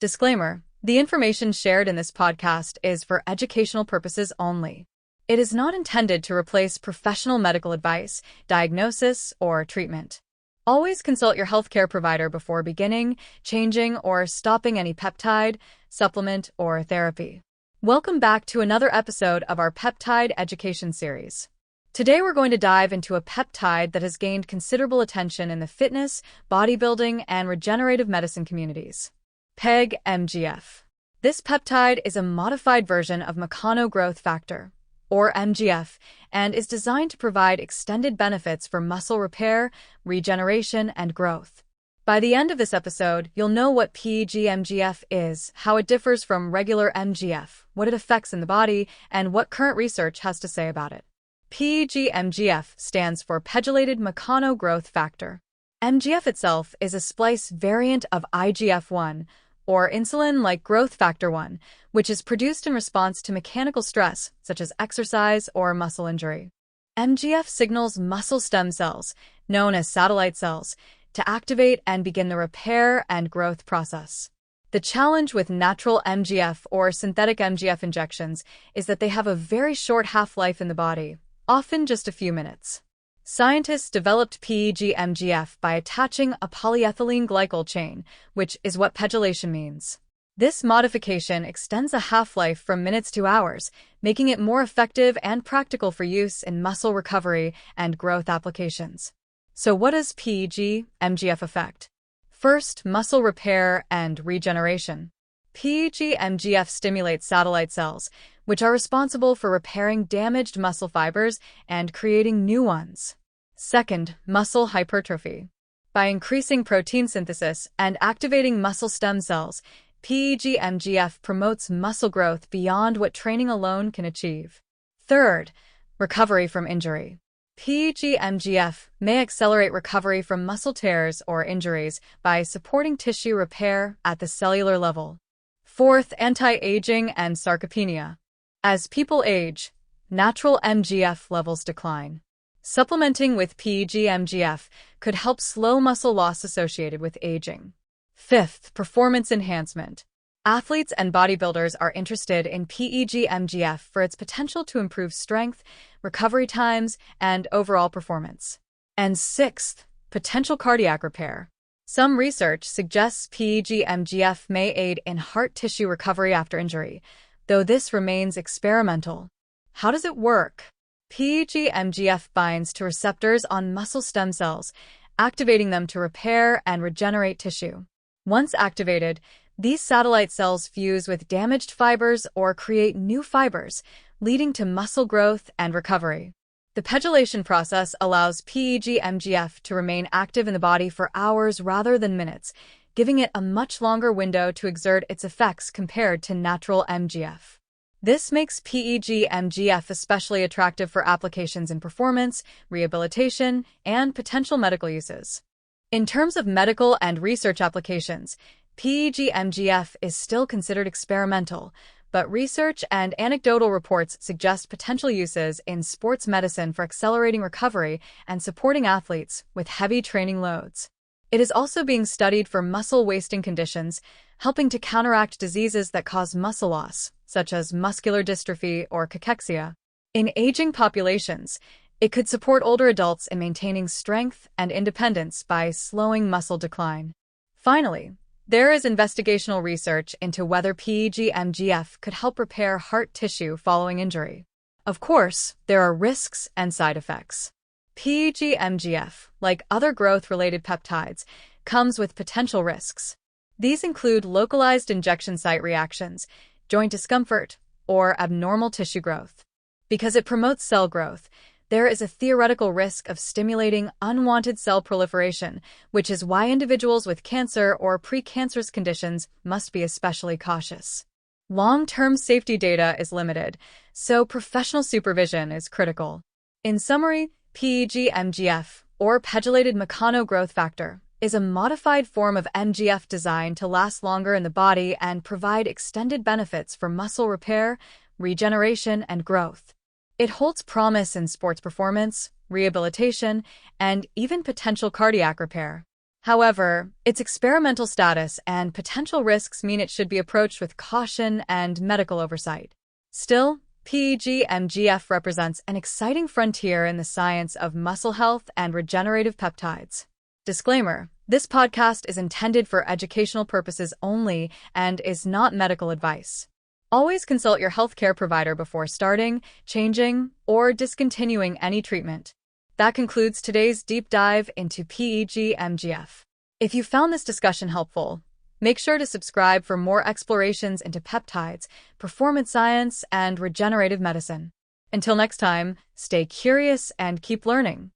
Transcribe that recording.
Disclaimer: the information shared in this podcast is for educational purposes only. It is not intended to replace professional medical advice, diagnosis, or treatment. Always consult your healthcare provider before beginning, changing, or stopping any peptide, supplement, or therapy. Welcome back to another episode of our peptide education series. Today we're going to dive into a peptide that has gained considerable attention in the fitness, bodybuilding, and regenerative medicine communities. PEG-MGF. This peptide is a modified version of mechanistic growth factor, or MGF, and is designed to provide extended benefits for muscle repair, regeneration, and growth. By the end of this episode, you'll know what PEG-MGF is, how it differs from regular MGF, what it affects in the body, and what current research has to say about it. PEG-MGF stands for pegylated mechanistic growth factor. MGF itself is a splice variant of IGF-1, or insulin-like growth factor 1, which is produced in response to mechanical stress, such as exercise or muscle injury. MGF signals muscle stem cells, known as satellite cells, to activate and begin the repair and growth process. The challenge with natural MGF or synthetic MGF injections is that they have a very short half-life in the body, often just a few minutes. Scientists developed PEG-MGF by attaching a polyethylene glycol chain, which is what pegylation means. This modification extends a half-life from minutes to hours, making it more effective and practical for use in muscle recovery and growth applications. So what does PEG-MGF affect? First, muscle repair and regeneration. PEG-MGF stimulates satellite cells, which are responsible for repairing damaged muscle fibers and creating new ones. Second, muscle hypertrophy. By increasing protein synthesis and activating muscle stem cells, PEG-MGF promotes muscle growth beyond what training alone can achieve. Third, recovery from injury. PEG-MGF may accelerate recovery from muscle tears or injuries by supporting tissue repair at the cellular level. Fourth, anti-aging and sarcopenia. As people age, natural MGF levels decline. Supplementing with PEG-MGF could help slow muscle loss associated with aging. Fifth, performance enhancement. Athletes and bodybuilders are interested in PEG-MGF for its potential to improve strength, recovery times, and overall performance. And sixth, potential cardiac repair. Some research suggests PEG-MGF may aid in heart tissue recovery after injury, though this remains experimental. How does it work? PEG-MGF binds to receptors on muscle stem cells, activating them to repair and regenerate tissue. Once activated, these satellite cells fuse with damaged fibers or create new fibers, leading to muscle growth and recovery. The pegylation process allows PEG-MGF to remain active in the body for hours rather than minutes, giving it a much longer window to exert its effects compared to natural MGF. This makes PEG-MGF especially attractive for applications in performance, rehabilitation, and potential medical uses. In terms of medical and research applications, PEG-MGF is still considered experimental, but research and anecdotal reports suggest potential uses in sports medicine for accelerating recovery and supporting athletes with heavy training loads. It is also being studied for muscle wasting conditions, helping to counteract diseases that cause muscle loss, such as muscular dystrophy or cachexia. In aging populations, it could support older adults in maintaining strength and independence by slowing muscle decline. Finally, there is investigational research into whether PEG-MGF could help repair heart tissue following injury. Of course, there are risks and side effects. PEG-MGF, like other growth-related peptides, comes with potential risks. These include localized injection site reactions, joint discomfort, or abnormal tissue growth. Because it promotes cell growth, there is a theoretical risk of stimulating unwanted cell proliferation, which is why individuals with cancer or precancerous conditions must be especially cautious. Long-term safety data is limited, so professional supervision is critical. In summary, PEG-MGF, or pegylated mechanistic growth factor, is a modified form of MGF designed to last longer in the body and provide extended benefits for muscle repair, regeneration, and growth. It holds promise in sports performance, rehabilitation, and even potential cardiac repair. However, its experimental status and potential risks mean it should be approached with caution and medical oversight. Still, PEG-MGF represents an exciting frontier in the science of muscle health and regenerative peptides. Disclaimer: this podcast is intended for educational purposes only and is not medical advice. Always consult your healthcare provider before starting, changing, or discontinuing any treatment. That concludes today's deep dive into PEG-MGF. If you found this discussion helpful, make sure to subscribe for more explorations into peptides, performance science, and regenerative medicine. Until next time, stay curious and keep learning.